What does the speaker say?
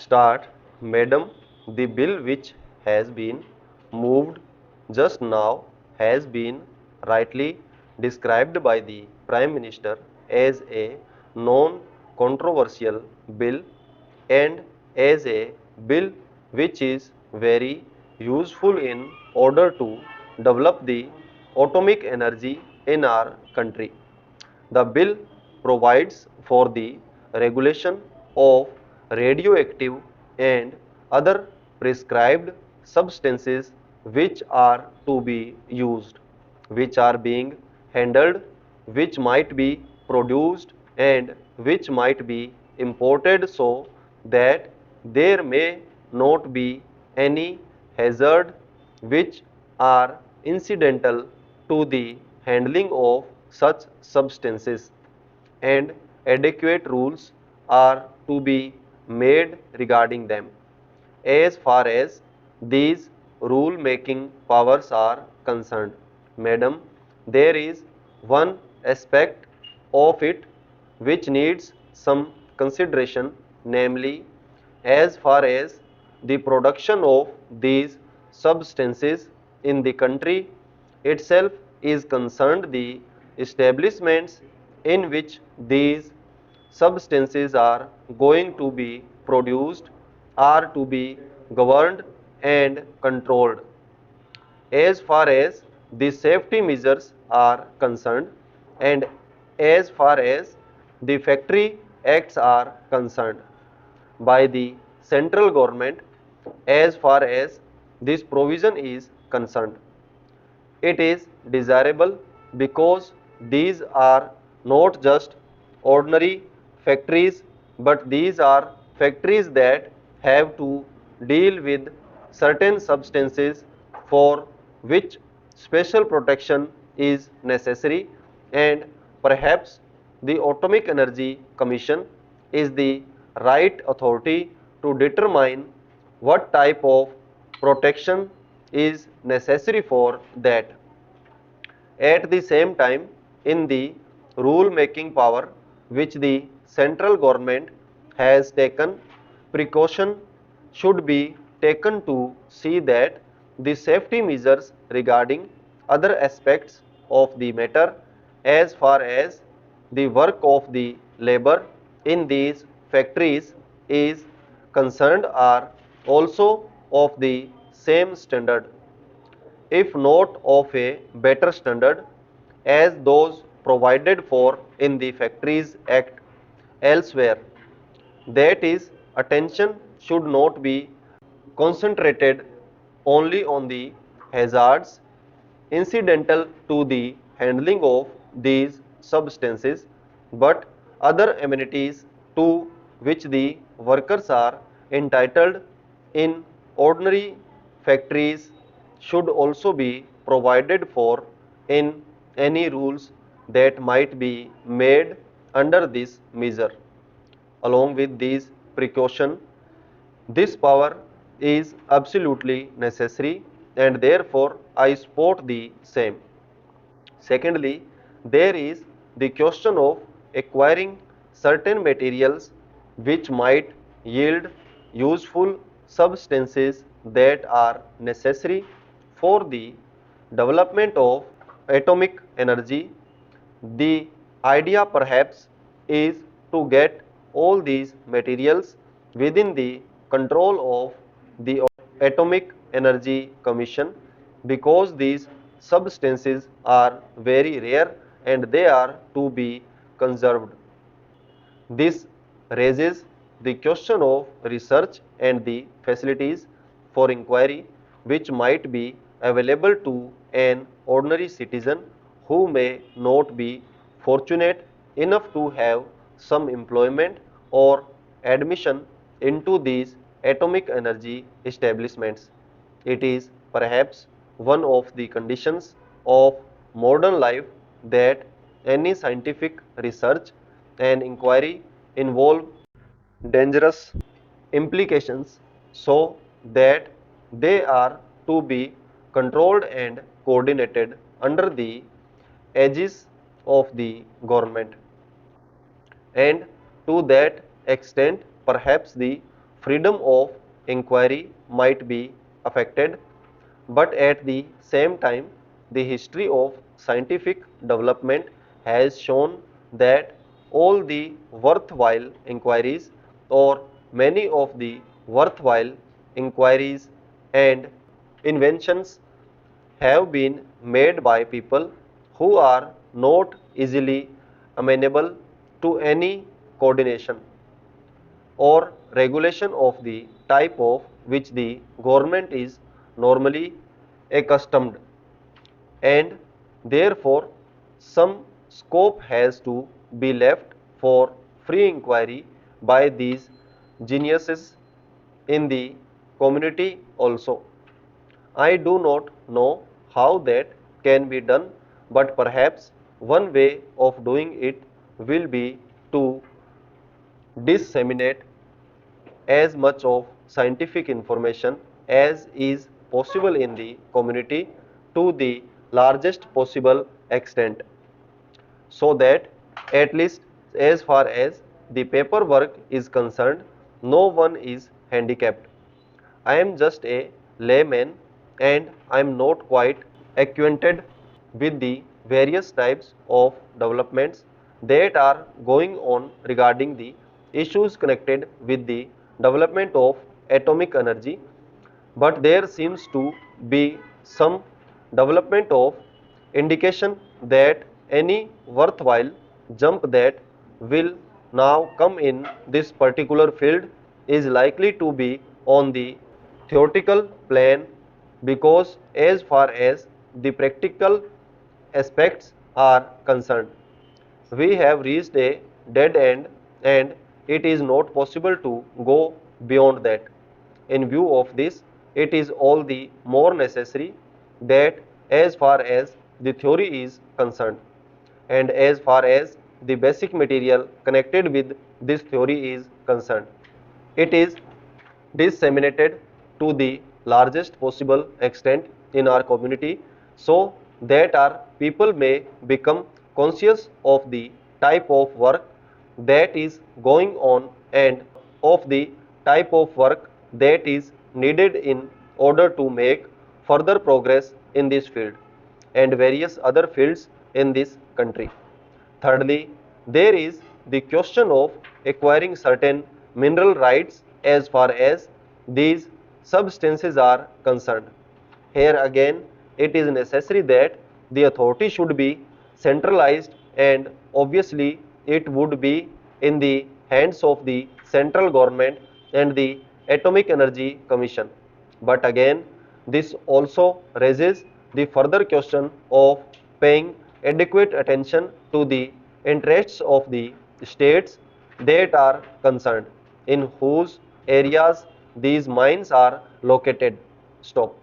Start. Madam, the bill which has been moved just now has been rightly described by the Prime Minister as a non-controversial bill and as a bill which is very useful in order to develop the atomic energy in our country. The bill provides for the regulation of radioactive and other prescribed substances which are to be used, which are being handled, which might be produced and which might be imported so that there may not be any hazard which are incidental to the handling of such substances, and adequate rules are to be made regarding them. As far as these rule making powers are concerned, madam, there is one aspect of it which needs some consideration, namely, as far as the production of these substances in the country itself is concerned, the establishments in which these substances are going to be produced are to be governed and controlled. As far as the safety measures are concerned and as far as the factory acts are concerned by the central government, as far as this provision is concerned, it is desirable because these are not just ordinary factories, but these are factories that have to deal with certain substances for which special protection is necessary, and perhaps the Atomic Energy Commission is the right authority to determine what type of protection is necessary for that. At the same time, in the rule making power which the central government has taken, precaution should be taken to see that the safety measures regarding other aspects of the matter as far as the work of the labor in these factories is concerned are also of the same standard, if not of a better standard, as those provided for in the Factories Act elsewhere. That is, attention should not be concentrated only on the hazards incidental to the handling of these substances, but other amenities to which the workers are entitled in ordinary factories should also be provided for in any rules that might be made under this measure. Along with these precautions, this power is absolutely necessary and therefore I support the same. Secondly, there is the question of acquiring certain materials which might yield useful substances that are necessary for the development of atomic energy. The idea perhaps is to get all these materials within the control of the Atomic Energy Commission, because these substances are very rare and they are to be conserved. This raises the question of research and the facilities for inquiry which might be available to an ordinary citizen who may not be fortunate enough to have some employment or admission into these atomic energy establishments. It is perhaps one of the conditions of modern life that any scientific research and inquiry involve dangerous implications, so that they are to be controlled and coordinated under the aegis of the government. And to that extent, perhaps the freedom of inquiry might be affected, but at the same time, the history of scientific development has shown that all the worthwhile inquiries or many of the worthwhile inquiries and inventions have been made by people who are not easily amenable to any coordination or regulation of the type of which the government is normally accustomed, and therefore some scope has to be left for free inquiry by these geniuses in the community also. I do not know how that can be done, but perhaps one way of doing it will be to disseminate as much of scientific information as is possible in the community to the largest possible extent, so that at least as far as the paperwork is concerned, no one is handicapped. I am just a layman and I am not quite acquainted with the various types of developments that are going on regarding the issues connected with the development of atomic energy, but there seems to be some development of indication that any worthwhile jump that will now come in this particular field is likely to be on the theoretical plane, because as far as the practical aspects are concerned, we have reached a dead end and it is not possible to go beyond that. In view of this, it is all the more necessary that as far as the theory is concerned and as far as the basic material connected with this theory is concerned, it is disseminated to the largest possible extent in our community, so that our people may become conscious of the type of work that is going on and of the type of work that is needed in order to make further progress in this field and various other fields in this country. Thirdly, there is the question of acquiring certain mineral rights as far as these substances are concerned. Here again, it is necessary that the authority should be centralized, and obviously it would be in the hands of the central government and the Atomic Energy Commission. But again, this also raises the further question of paying adequate attention to the interests of the states that are concerned, in whose areas these mines are located. Stop.